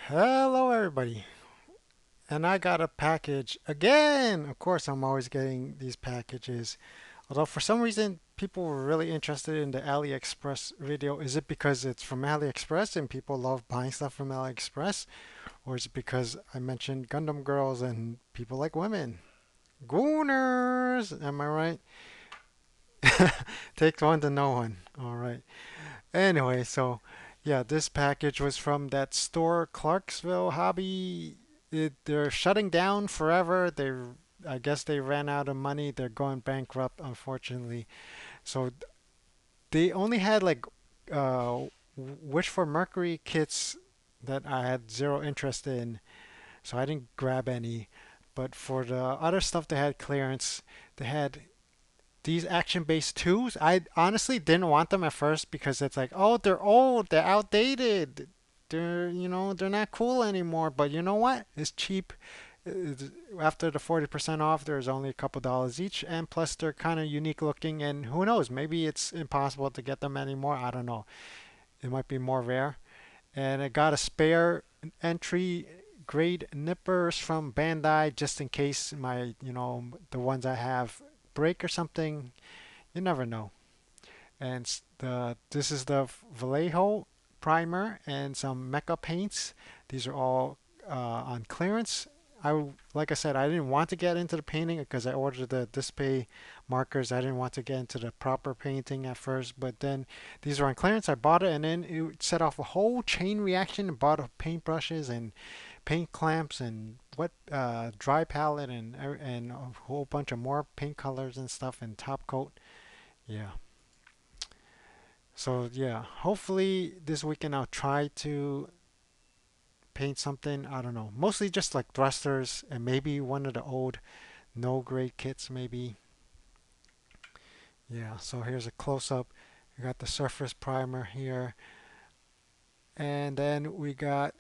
Hello, everybody. And I got a package again. Of course, I'm always getting these packages. Although, for some reason, people were really interested in the AliExpress video. Is it because it's from AliExpress and people love buying stuff from AliExpress? Or is it because I mentioned Gundam Girls and people like women? Gooners! Am I right? Takes one to know one. All right. Anyway, so yeah, this package was from that store, Clarksville Hobby. They're shutting down forever. I guess they ran out of money. They're going bankrupt, unfortunately. So they only had like uh, Wish for Mercury kits that I had zero interest in, so I didn't grab any. But for the other stuff they had clearance, they had these action-based twos. I honestly didn't want them at first because it's like, oh, they're old, they're outdated, they're not cool anymore. But you know what? It's cheap. It's- After the 40% off, there's only a couple dollars each, and plus they're kind of unique looking. And who knows? Maybe it's impossible to get them anymore. I don't know. It might be more rare. And I got a spare entry grade nippers from Bandai just in case the ones I have break or something. You never know. And this is the Vallejo primer and some mecha paints. These are all on clearance. Like I said, I didn't want to get into the painting because I ordered the display markers. I didn't want to get into the proper painting at first, but then these are on clearance. I bought it, and then it set off a whole chain reaction. Bought paintbrushes and paint clamps and what dry palette and a whole bunch of more paint colors and stuff and top coat. Yeah. So yeah, hopefully this weekend I'll try to paint something. I don't know. Mostly just like thrusters and maybe one of the old no grade kits maybe. Yeah, so here's a close up. We got the surface primer here. And then we got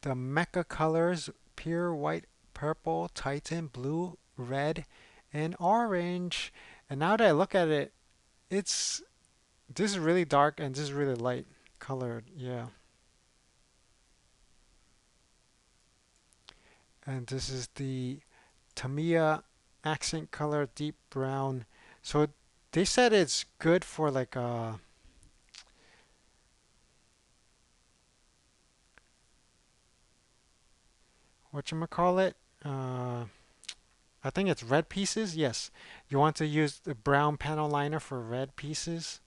the mecha colors, pure white, purple, titan, blue, red, and orange. And now that I look at it, it's this is really dark and this is really light colored. Yeah. And this is the Tamiya accent color, deep brown. So they said it's good for like whatchamacallit? Uh I think it's red pieces. Yes. You want to use the brown panel liner for red pieces.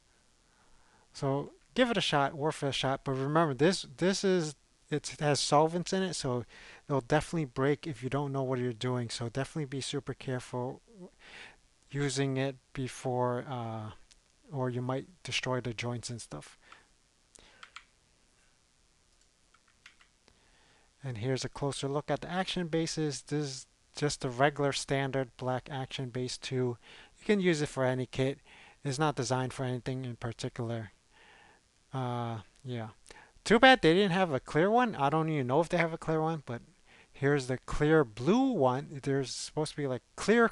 So give it a shot, worth a shot. But remember this is it has solvents in it, so it'll definitely break if you don't know what you're doing. So definitely be super careful using it before or you might destroy the joints and stuff. And here's a closer look at the action bases. This is just the regular standard black action base 2. You can use it for any kit. It's not designed for anything in particular. Yeah. Too bad they didn't have a clear one. I don't even know if they have a clear one, but here's the clear blue one. There's supposed to be like clear,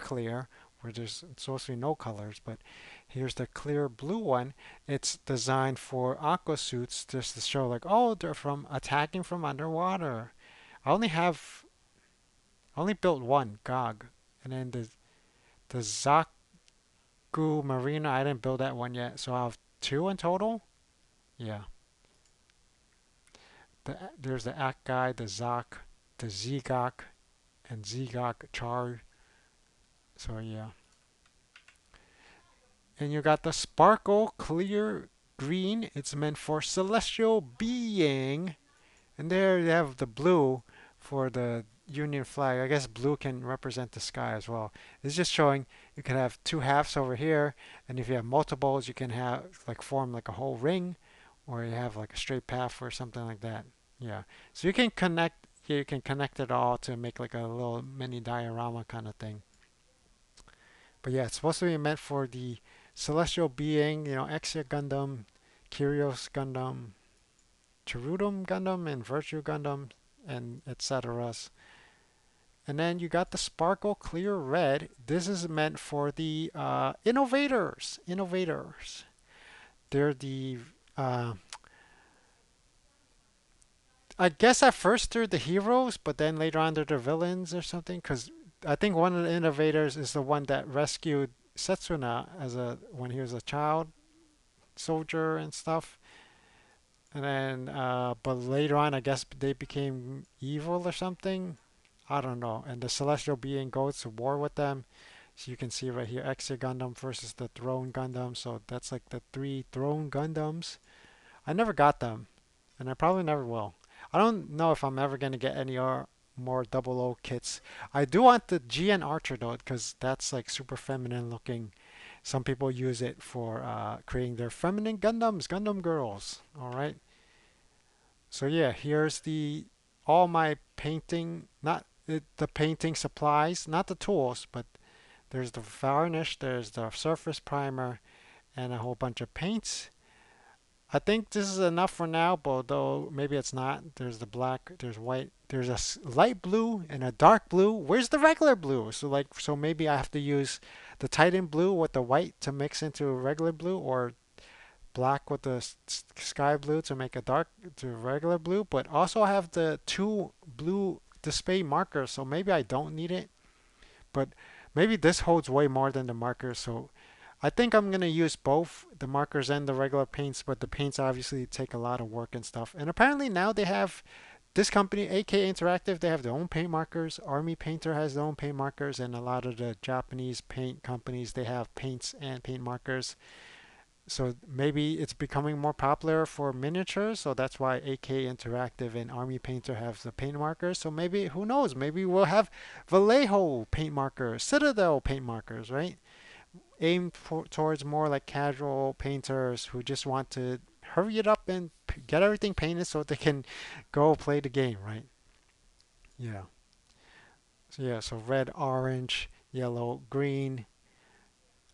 where there's supposed to be no colors, but here's the clear blue one. It's designed for aqua suits just to show like, oh, they're from attacking from underwater. I only have I only built one Gog, and then the Zaku Marina. I didn't build that one yet, so I have two in total. Yeah, there's the Ak guy, the Zak, the Zigak, and Zigak Char. So yeah, and you got the Sparkle Clear Green. It's meant for celestial being, and there you have the blue for the Union flag. I guess blue can represent the sky as well. It's just showing you can have two halves over here, and if you have multiples, you can have like form like a whole ring, or you have like a straight path or something like that. Yeah. So you can connect it all to make like a little mini diorama kind of thing. But yeah, it's supposed to be meant for the celestial being, Exia Gundam, Kyrios Gundam, Cherudum Gundam, and Virtue Gundam, and etc. And then you got the Sparkle Clear Red. This is meant for the innovators. Innovators. They're the uh, I guess at first they're the heroes, but then later on they're the villains or something. Because I think one of the innovators is the one that rescued Setsuna as a when he was a child soldier and stuff. And then, but later on, I guess they became evil or something. I don't know. And the celestial being goes to war with them. So you can see right here, Exia Gundam versus the Throne Gundam. So that's like the three Throne Gundams. I never got them, and I probably never will. I don't know if I'm ever gonna get any more double O kits. I do want the GN Archer though, because that's like super feminine looking. Some people use it for creating their feminine Gundams, Gundam Girls. All right. So yeah, here's the all my painting, not the painting supplies, not the tools, but there's the varnish, there's the surface primer, and a whole bunch of paints. I think this is enough for now, but though maybe it's not. There's the black, there's white, there's a light blue and a dark blue. Where's the regular blue? So maybe I have to use the Titan blue with the white to mix into a regular blue, or black with the sky blue to make a dark to regular blue. But also I have the two blue display markers, so maybe I don't need it. But maybe this holds way more than the markers, so I think I'm gonna use both the markers and the regular paints, but the paints obviously take a lot of work and stuff. And apparently now they have this company, AK Interactive, they have their own paint markers. Army Painter has their own paint markers, and a lot of the Japanese paint companies they have paints and paint markers. So maybe it's becoming more popular for miniatures, so that's why AK Interactive and Army Painter have the paint markers. So maybe, who knows, maybe we'll have Vallejo paint markers, Citadel paint markers, right? Aimed towards more like casual painters who just want to hurry it up and get everything painted so they can go play the game, right? Yeah. So yeah, so red, orange, yellow, green.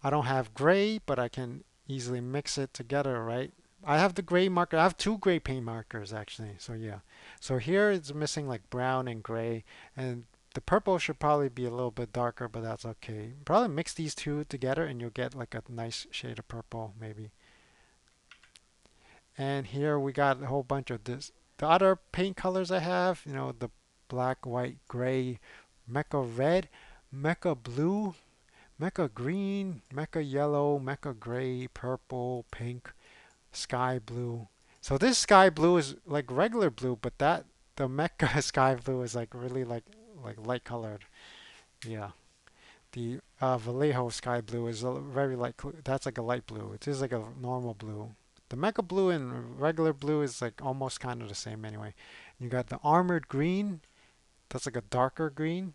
I don't have gray, but I can easily mix it together, right? I have the gray marker. I have two gray paint markers actually. So yeah. So here it's missing like brown and gray, and the purple should probably be a little bit darker, but that's okay. Probably mix these two together and you'll get like a nice shade of purple maybe. And here we got a whole bunch of this. The other paint colors I have, the black, white, gray, mecha red, mecha blue, mecha green, mecha yellow, mecha gray, purple, pink, sky blue. So this sky blue is like regular blue, but the mecha sky blue is like really like light colored. Yeah. The Vallejo sky blue is a very light. That's like a light blue. It is like a normal blue. The mecha blue and regular blue is like almost kind of the same anyway. You got the armored green. That's like a darker green,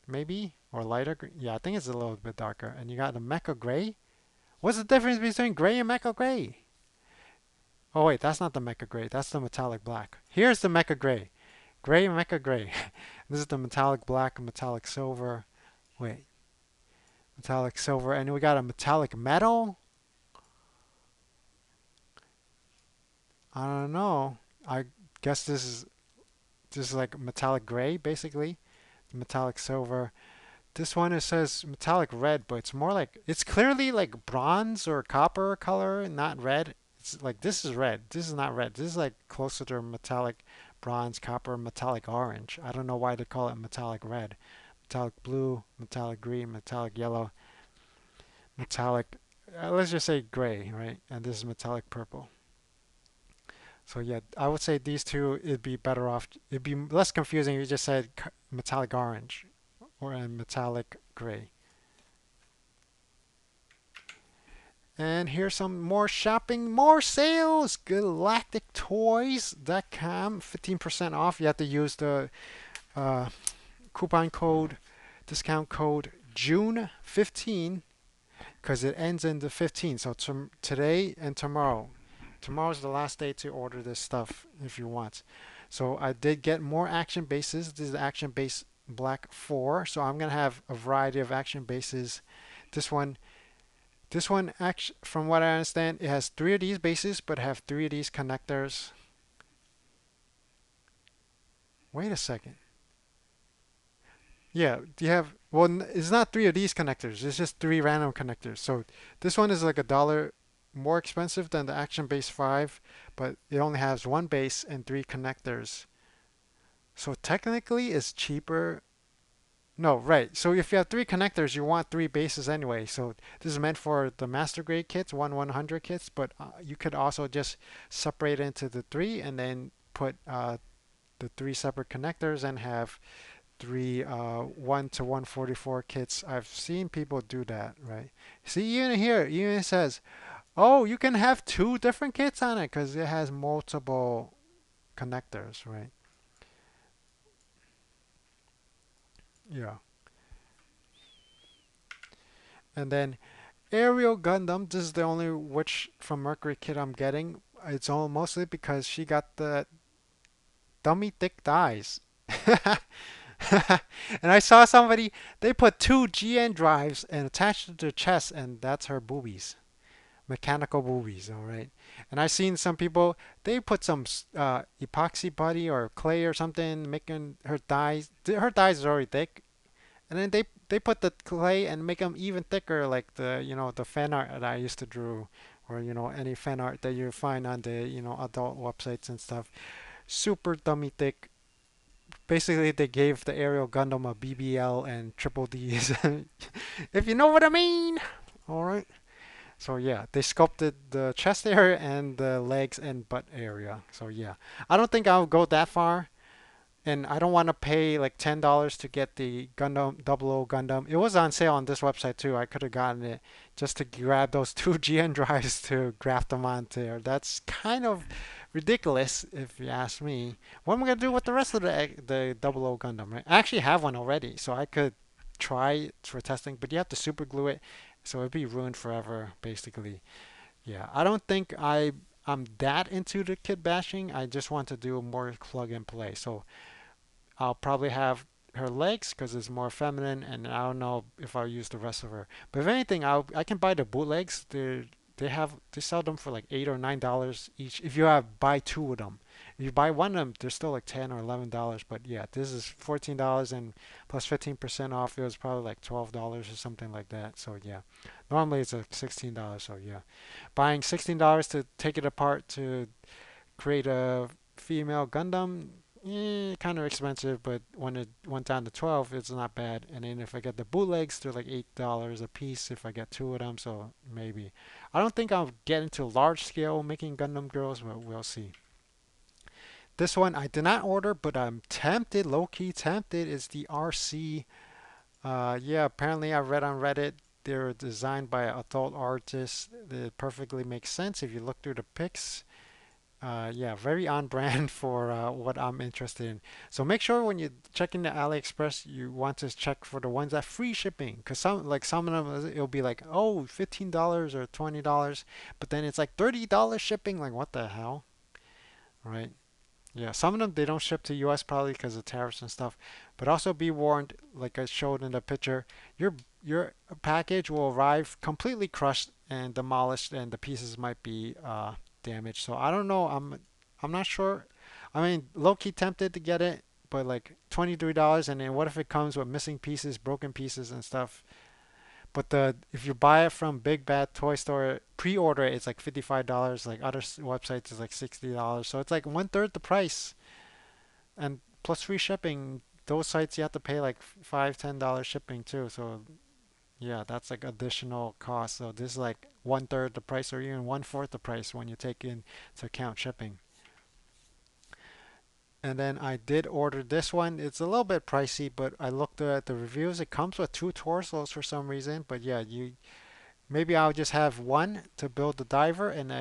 maybe, or lighter green. Yeah, I think it's a little bit darker. And you got the mecha gray. What's the difference between gray and mecha gray? Oh wait, that's not the mecha gray. That's the metallic black. Here's the mecha gray. Gray and mecha gray. This is the metallic black and metallic silver. Wait, metallic silver, and we got a metallic metal. I don't know. I guess this is like metallic gray basically. Metallic silver. This one it says metallic red, but it's more like it's clearly like bronze or copper color, not red. It's like this is red. This is not red. This is like closer to metallic bronze, copper, metallic orange. I don't know why they call it metallic red. Metallic blue, metallic green, metallic yellow, metallic. Let's just say gray, right? And this is metallic purple. So yeah, I would say these two. It'd be better off. It'd be less confusing if you just said metallic orange or a metallic gray. And here's some more shopping, more sales. GalacticToys.com, 15% off. You have to use the uh, coupon code, discount code June 15, because it ends in the 15th. So today and tomorrow. Tomorrow's the last day to order this stuff if you want. So I did get more action bases. This is the action base Black 4. So I'm going to have a variety of action bases. This one, actually, from what I understand, it has 3 of these bases, but have 3 of these connectors. Wait a second. Yeah, you have, well, it's not 3 of these connectors. It's just 3 random connectors. So this one is like $1 more expensive than the Action Base 5, but it only has 1 base and 3 connectors. So technically, it's cheaper. No, right. So if you have three connectors, you want three bases anyway. So this is meant for the master grade kits, 100 kits, but you could also just separate into the three and then put the three separate connectors and have three 1 to 144 kits. I've seen people do that, right? See, even here, even it says, oh, you can have two different kits on it because it has multiple connectors, right? Yeah. And then Aerial Gundam, this is the only Witch from Mercury kit I'm getting. It's all mostly because she got the dummy thick thighs. And I saw somebody, they put two GN drives and attached it to their chest, and that's her boobies. Mechanical boobies, all right. And I seen some people, they put some epoxy putty or clay or something, making her thighs. Her thighs is already thick, and then they put the clay and make them even thicker, like the the fan art that I used to draw, or any fan art that you find on the adult websites and stuff. Super dummy thick. Basically, they gave the Aerial Gundam a BBL and triple D's, if you know what I mean. All right. So yeah, they sculpted the chest area and the legs and butt area. So yeah, I don't think I'll go that far, and I don't want to pay like $10 to get the Gundam 00 Gundam. It was on sale on this website too. I could have gotten it just to grab those two GN drives to graft them onto there. That's kind of ridiculous if you ask me. What am I gonna do with the rest of the 00 Gundam? Right? I actually have one already, so I could try it for testing, but you have to super glue it, so it'd be ruined forever basically. Yeah, I don't think I'm that into the kit bashing. I just want to do more plug and play. So I'll probably have her legs because it's more feminine, and I don't know if I'll use the rest of her. But if anything, I can buy the bootlegs. They sell them for like $8 or $9 each. If you buy two of them, if you buy one of them, they're still like $10 or $11. But yeah, this is $14 and plus 15% off. It was probably like $12 or something like that. So yeah, normally it's like $16. So yeah, buying $16 to take it apart to create a female Gundam, kind of expensive, but when it went down to 12, it's not bad. And then if I get the bootlegs, they're like $8 a piece if I get two of them, so maybe. I don't think I'll get into large scale making Gundam Girls, but we'll see. This one I did not order, but I'm tempted, low key tempted, is the RC. Yeah, apparently I read on Reddit they're designed by adult artists. It perfectly makes sense if you look through the pics. Yeah, very on brand for what I'm interested in. So make sure when you check into AliExpress, you want to check for the ones that free shipping, because some of them it'll be like, oh, $15 or $20, but then it's like $30 shipping. Like what the hell, right? Yeah, some of them they don't ship to US probably because of tariffs and stuff. But also be warned, like I showed in the picture, your package will arrive completely crushed and demolished, and the pieces might be damaged. So I don't know. I'm not sure. I mean, low key tempted to get it, but like $23, and then what if it comes with missing pieces, broken pieces, and stuff? But the if you buy it from Big Bad Toy Store, pre-order it, it's like $55. Like other websites is like $60. So it's like one third the price, and plus free shipping. Those sites you have to pay like $5, $10 shipping too. So yeah, that's like additional cost. So this is like one third the price, or even one fourth the price when you take into account shipping. And then I did order this one. It's a little bit pricey, but I looked at the reviews. It comes with two torsos for some reason. But yeah, you maybe I'll just have one to build the diver, and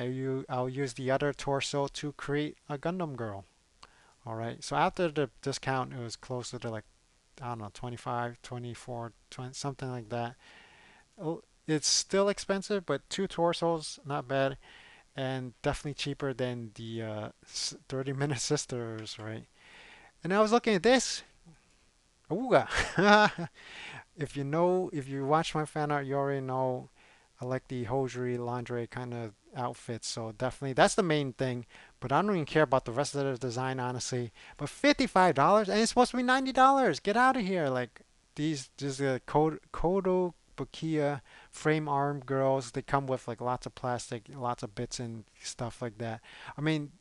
I'll use the other torso to create a Gundam girl. All right. So after the discount, it was closer to like, I don't know, 25, 24, 20, something like that. It's still expensive, but two torsos, not bad, and definitely cheaper than the 30-minute sisters, right? And I was looking at this. Ooga. If you watch my fan art, you already know I like the hosiery, lingerie kind of outfits. So definitely, that's the main thing. But I don't even care about the rest of the design, honestly. But $55, and it's supposed to be $90. Get out of here! Like these Kodo Bakia frame arm girls. They come with like lots of plastic, lots of bits and stuff like that. I mean,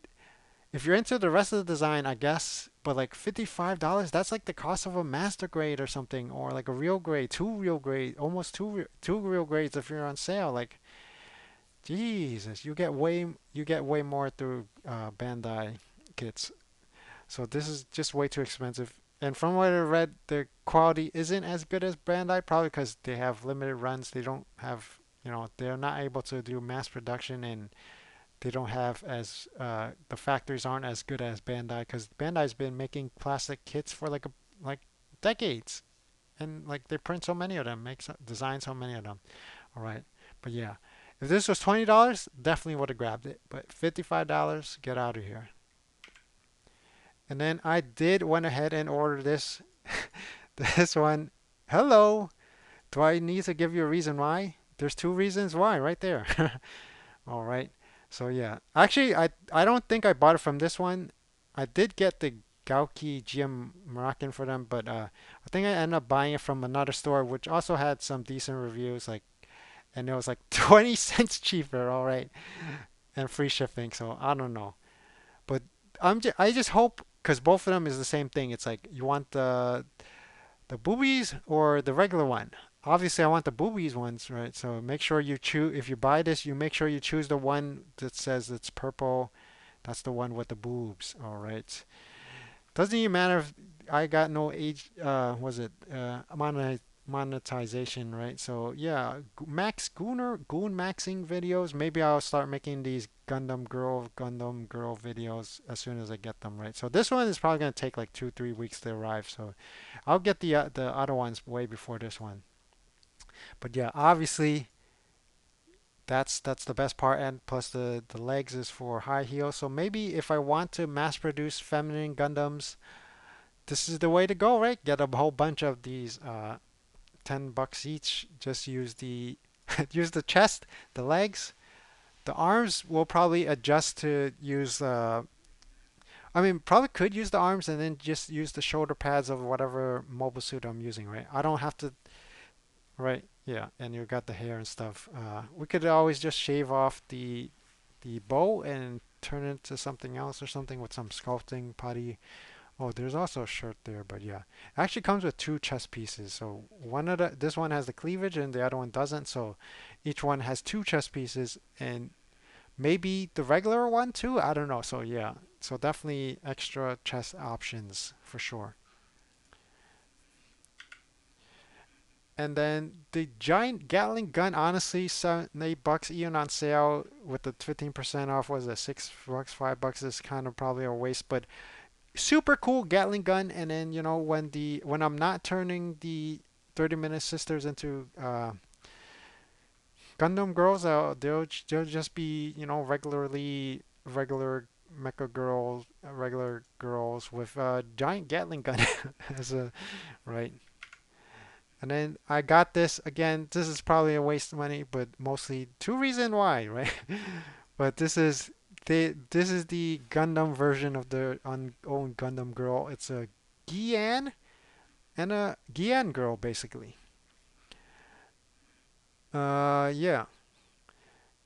if you're into the rest of the design, I guess, but like $55, that's like the cost of a master grade or something, or like a real grade, two real grade, almost two real grades if you're on sale. Like, Jesus, you get way more through Bandai kits. So this is just way too expensive. And from what I read, the quality isn't as good as Bandai, probably because they have limited runs. They don't have, they're not able to do mass production, and they don't have as the factories aren't as good as Bandai, because Bandai's been making plastic kits for like decades, and like they print so many of them, design so many of them. All right, but yeah, if this was $20, definitely would have grabbed it. But $55, get out of here. And then I did went ahead and order this this one. Hello. Do I need to give you a reason why? There's two reasons why right there. All right. So yeah, actually, I don't think I bought it from this one. I did get the Gauki GM Moroccan for them, but I think I ended up buying it from another store, which also had some decent reviews, and it was like 20 cents cheaper. All right, and free shipping. So I don't know, but I just hope, because both of them is the same thing. It's like you want the boobies or the regular one. Obviously, I want the boobies ones, right? So make sure you choose, if you buy this, you make sure you choose the one that says it's purple. That's the one with the boobs. All right. Doesn't even matter if I got no age. Was it monetization, right? So yeah, Goon maxing videos. Maybe I'll start making these Gundam Girl videos as soon as I get them, right? So this one is probably gonna take like 2 3 weeks to arrive. So I'll get the other ones way before this one. But yeah, obviously that's the best part, and plus the legs is for high heels. So maybe if I want to mass produce feminine Gundams, this is the way to go, right? Get a whole bunch of these, $10 each. Just use the use the chest, the legs, the arms. Will probably adjust to use. I mean, probably could use the arms and then just use the shoulder pads of whatever mobile suit I'm using, right? I don't have to. Right, yeah, and you got the hair and stuff. We could always just shave off the bow and turn it into something else or something with some sculpting putty. Oh, there's also a shirt there, but yeah. It actually comes with two chest pieces. So this one has the cleavage and the other one doesn't. So each one has two chest pieces, and maybe the regular one too. I don't know. So yeah. So definitely extra chest options for sure. And then the giant Gatling gun, honestly, $7 8 even on sale with the 15% off. Was it $6 $5 is kind of probably a waste, but super cool Gatling gun. And then when I'm not turning the 30-minute sisters into Gundam girls, they'll just be regular mecha girls, regular girls with a giant Gatling gun as a right. And then I got this again. This is probably a waste of money, but mostly two reason why, right? But this is the Gundam version of the own Gundam Girl. It's a Gian and a Gian girl basically. Yeah,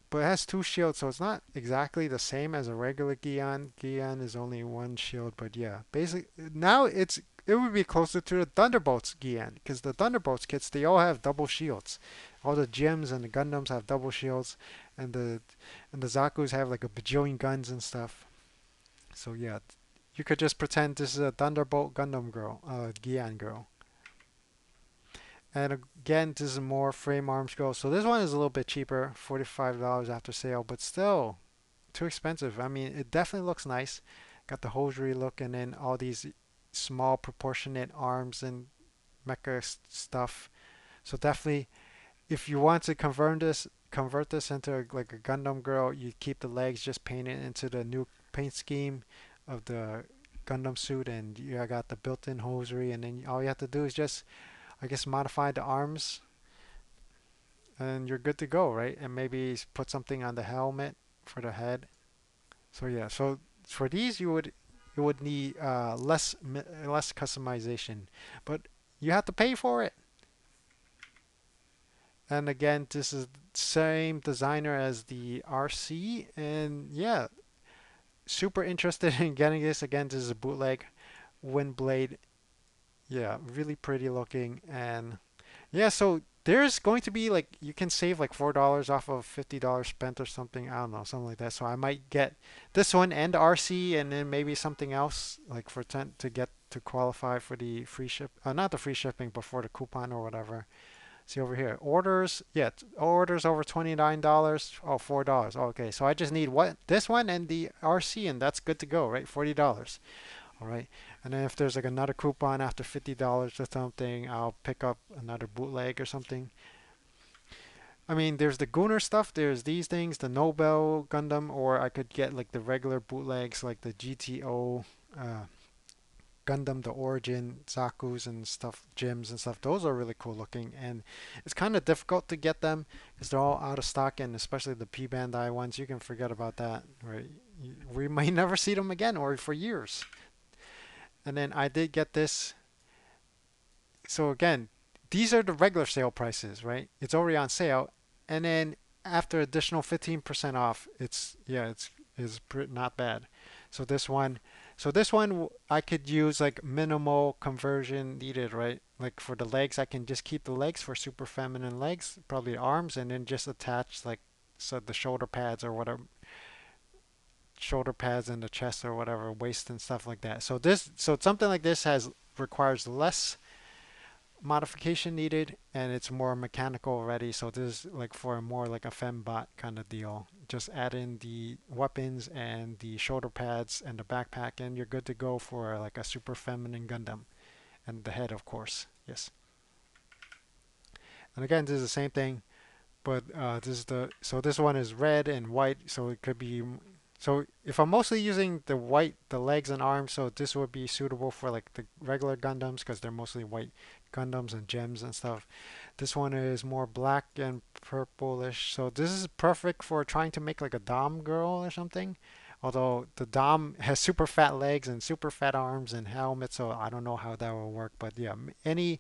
but it has two shields, so it's not exactly the same as a regular Gian. Gian is only one shield, but yeah, basically now it would be closer to the Thunderbolts Gian, because the Thunderbolts kits, they all have double shields. All the gems and the Gundams have double shields, and the Zaku's have like a bajillion guns and stuff. So yeah, you could just pretend this is a Thunderbolt Gundam girl, Gian girl. And again, this is more frame arms girl. So this one is a little bit cheaper, $45 after sale, but still too expensive. I mean, it definitely looks nice. Got the hosiery look, and then all these small proportionate arms and mecha stuff. So definitely, if you want to convert this into like a Gundam girl, you keep the legs, just paint it into the new paint scheme of the Gundam suit, and you got the built-in hosiery, and then all you have to do is just, I guess, modify the arms, and you're good to go, right? And maybe put something on the helmet for the head. So yeah, so for these you would need less customization, but you have to pay for it. And again, this is same designer as the RC, and yeah, super interested in getting this. Again, this is a bootleg wind blade. Yeah, really pretty looking. And yeah, so there's going to be like you can save like $4 off of $50 spent or something. I don't know, something like that. So I might get this one and RC and then maybe something else like for 10 to get to qualify for the free ship, not the free shipping, but for the coupon or whatever. See over here, orders, yeah, orders over $29. Oh, $4. Okay, so I just need what this one and the RC, and that's good to go, right? $40. All right, and then if there's like another coupon after $50 or something, I'll pick up another bootleg or something. I mean, there's the Gunner stuff. There's these things, the Nobel Gundam, or I could get like the regular bootlegs, like the GTO. Gundam, the Origin, Zaku's and stuff, gyms and stuff. Those are really cool looking, and it's kind of difficult to get them because they're all out of stock, and especially the P Bandai ones, you can forget about that, right? We might never see them again, or for years. And then I did get this. So again, these are the regular sale prices, right? It's already on sale, and then after additional 15% off, it's yeah, it's not bad. So this one, I could use like minimal conversion needed, right? Like for the legs, I can just keep the legs for super feminine legs, probably arms, and then just attach like so the shoulder pads or whatever, shoulder pads in the chest or whatever, waist and stuff like that. So something like this has requires less modification needed and it's more mechanical already. So this is like for a more like a fembot kind of deal. Just add in the weapons and the shoulder pads and the backpack and you're good to go for like a super feminine Gundam. And the head, of course. Yes. And again, this is the same thing, but this is the so this one is red and white, so it could be so if I'm mostly using the white, the legs and arms, so this would be suitable for like the regular Gundams because they're mostly white Gundams and gems and stuff. This one is more black and purplish, so this is perfect for trying to make like a Dom girl or something. Although the Dom has super fat legs and super fat arms and helmet, so I don't know how that will work. But yeah, any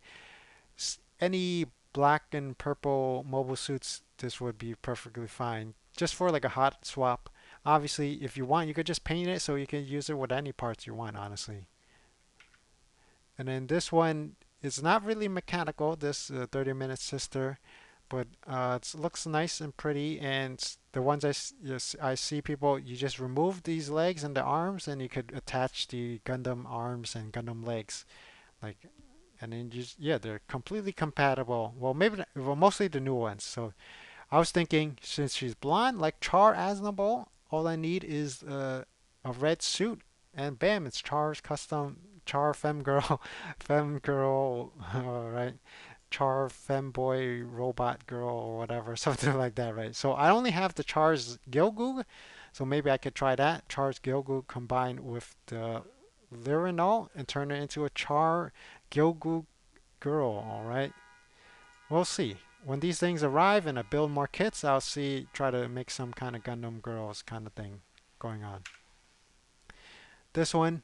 black and purple mobile suits, this would be perfectly fine. Just for like a hot swap. Obviously, if you want, you could just paint it so you can use it with any parts you want, honestly. And then this one is not really mechanical, this 30 minute sister, but it looks nice and pretty. And the ones yes, I see people, you just remove these legs and the arms, and you could attach the Gundam arms and Gundam legs. Like and then just yeah, they're completely compatible. Well, maybe well, mostly the new ones. So I was thinking, since she's blonde, like Char Aznable, all I need is a red suit, and bam, it's Char's custom Char Fem Girl, Fem Girl, right? Char Femboy Robot Girl or whatever, something like that, right? So I only have the Char's Gilgug, so maybe I could try that. Char's Gilgug combined with the Lirinol and turn it into a Char Gilgug girl, all right? We'll see. When these things arrive and I build more kits, I'll see, try to make some kind of Gundam Girls kind of thing going on. This one,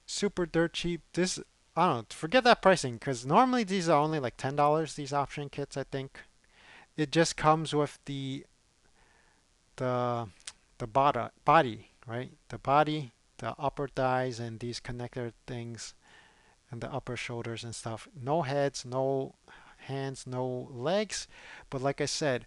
super dirt cheap. This, I don't know, forget that pricing because normally these are only like $10, these option kits, I think. It just comes with the, body, right? The body, the upper thighs, and these connector things and the upper shoulders and stuff. No heads, no hands, no legs. But like I said,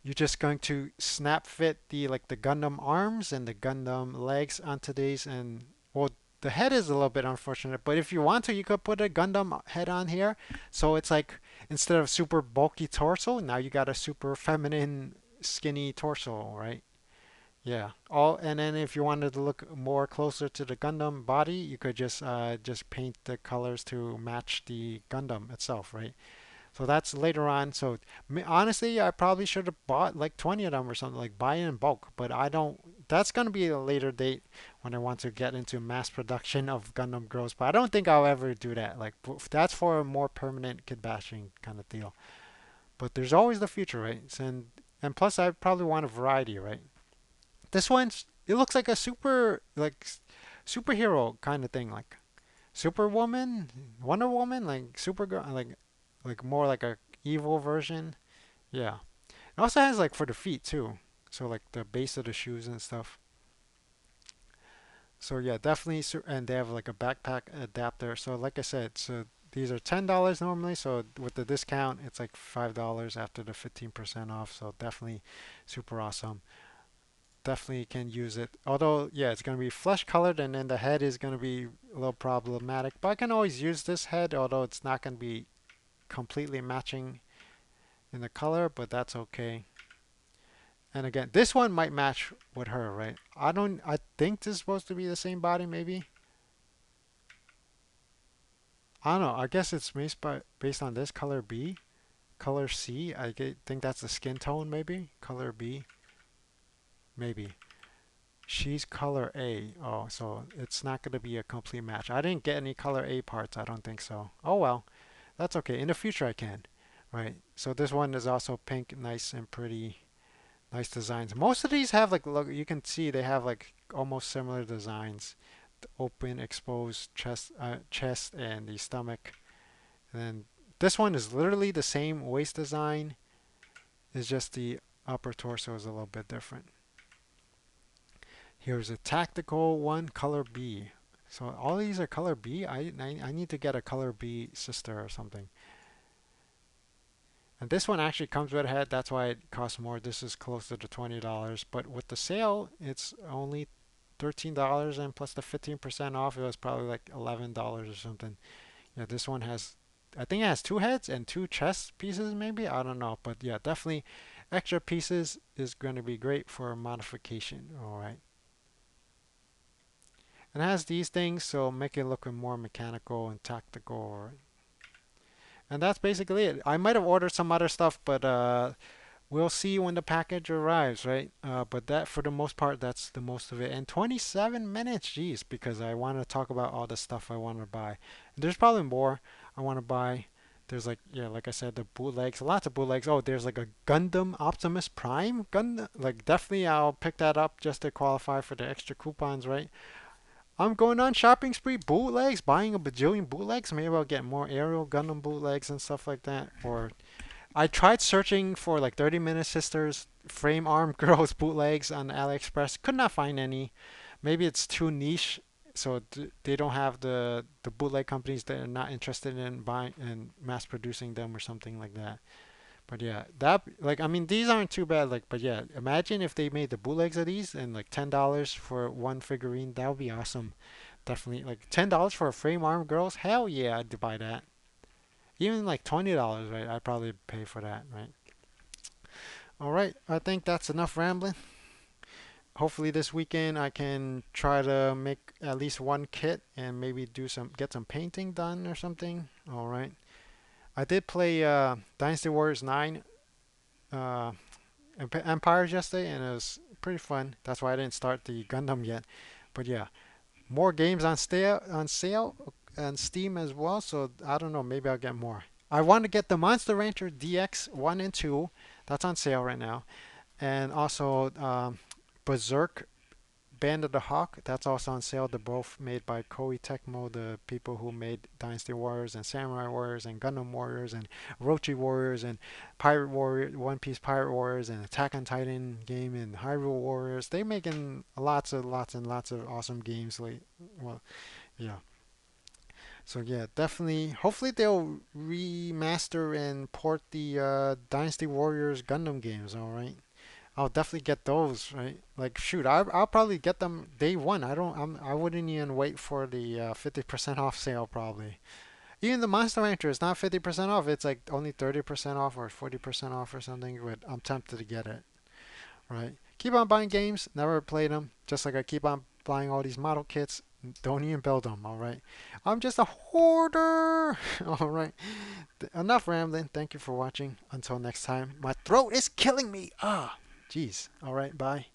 you're just going to snap fit the like the Gundam arms and the Gundam legs onto these and well the head is a little bit unfortunate, but if you want to, you could put a Gundam head on here. So it's like instead of super bulky torso, now you got a super feminine skinny torso, right? Yeah. All and then if you wanted to look more closer to the Gundam body, you could just paint the colors to match the Gundam itself, right? So that's later on. So honestly, I probably should have bought like 20 of them or something, like buy in bulk, but I don't. That's going to be a later date when I want to get into mass production of Gundam Girls, but I don't think I'll ever do that. Like that's for a more permanent kid bashing kind of deal. But there's always the future, right? And plus I probably want a variety, right? This one's it looks like a superhero kind of thing, like Superwoman, Wonder Woman, like Supergirl, like more like a evil version. Yeah. It also has like for the feet too. So like the base of the shoes and stuff. So yeah, definitely. And they have like a backpack adapter. So like I said, so these are $10 normally. So with the discount, it's like $5 after the 15% off. So definitely super awesome. Definitely can use it. Although, yeah, it's going to be flesh colored and then the head is going to be a little problematic. But I can always use this head, although it's not going to be completely matching in the color, but that's okay. And again, this one might match with her, right? I think this is supposed to be the same body, maybe. I don't know. I guess it's based on this color B, color C. Think that's the skin tone, maybe. Color B, maybe. She's color A. Oh, so it's not going to be a complete match. I didn't get any color A parts. I don't think so. Oh well, that's okay. In the future, I can. Right. So this one is also pink, nice and pretty. Nice designs. Most of these have like, look, you can see they have like almost similar designs. The open, exposed chest and the stomach. And then this one is literally the same waist design. It's just the upper torso is a little bit different. Here's a tactical one, color B. So all these are color B. I need to get a color B sister or something. And this one actually comes with a head. That's why it costs more. This is closer to $20. But with the sale, it's only $13 and plus the 15% off, it was probably like $11 or something. Yeah, this one has, I think it has two heads and two chest pieces maybe. I don't know. But yeah, definitely extra pieces is going to be great for modification. All right. And it has these things, so make it look more mechanical and tactical. And that's basically it. I might have ordered some other stuff, but we'll see when the package arrives, right? But that, for the most part, that's the most of it. And 27 minutes, geez, because I want to talk about all the stuff I want to buy. And there's probably more I want to buy. There's like, yeah, like I said, the bootlegs, lots of bootlegs. Oh, there's like a Gundam Optimus Prime Gundam. Like, definitely I'll pick that up just to qualify for the extra coupons, right? I'm going on shopping spree, bootlegs, buying a bajillion bootlegs. Maybe I'll get more Aerial Gundam bootlegs and stuff like that. Or I tried searching for like 30-minute sisters, frame arm girls bootlegs on AliExpress. Could not find any. Maybe it's too niche, so they don't have the bootleg companies that are not interested in buying and mass producing them or something like that. But yeah, that, like, I mean these aren't too bad. Like, but yeah, imagine if they made the bootlegs of these and like $10 for one figurine. That would be awesome. Definitely like $10 for a frame arm girls. Hell yeah, I'd buy that. Even like $20, right? I'd probably pay for that, right? All right, I think that's enough rambling. Hopefully this weekend I can try to make at least one kit and maybe get some painting done or something. All right. I did play Dynasty Warriors 9 uh, Empires yesterday and it was pretty fun. That's why I didn't start the Gundam yet. But yeah, more games on sale on Steam as well. So I don't know, maybe I'll get more. I want to get the Monster Rancher DX 1 and 2. That's on sale right now. And also Berserk Band of the Hawk. That's also on sale. They're both made by Koei Tecmo, the people who made Dynasty Warriors and Samurai Warriors and Gundam Warriors and Orochi Warriors and Pirate Warrior, One Piece Pirate Warriors and Attack on Titan game and Hyrule Warriors. They're making lots and lots of awesome games. Well, yeah. So yeah, definitely. Hopefully they'll remaster and port the Dynasty Warriors Gundam games. All right. I'll definitely get those, right? Like, shoot, I'll probably get them day one. I wouldn't even wait for the 50% off sale probably. Even the Monster Rancher is not 50% off. It's like only 30% off or 40% off or something. But I'm tempted to get it, right? Keep on buying games. Never play them. Just like I keep on buying all these model kits. Don't even build them, all right? I'm just a hoarder. All right. Enough rambling. Thank you for watching. Until next time. My throat is killing me. Ah. Jeez. All right. Bye.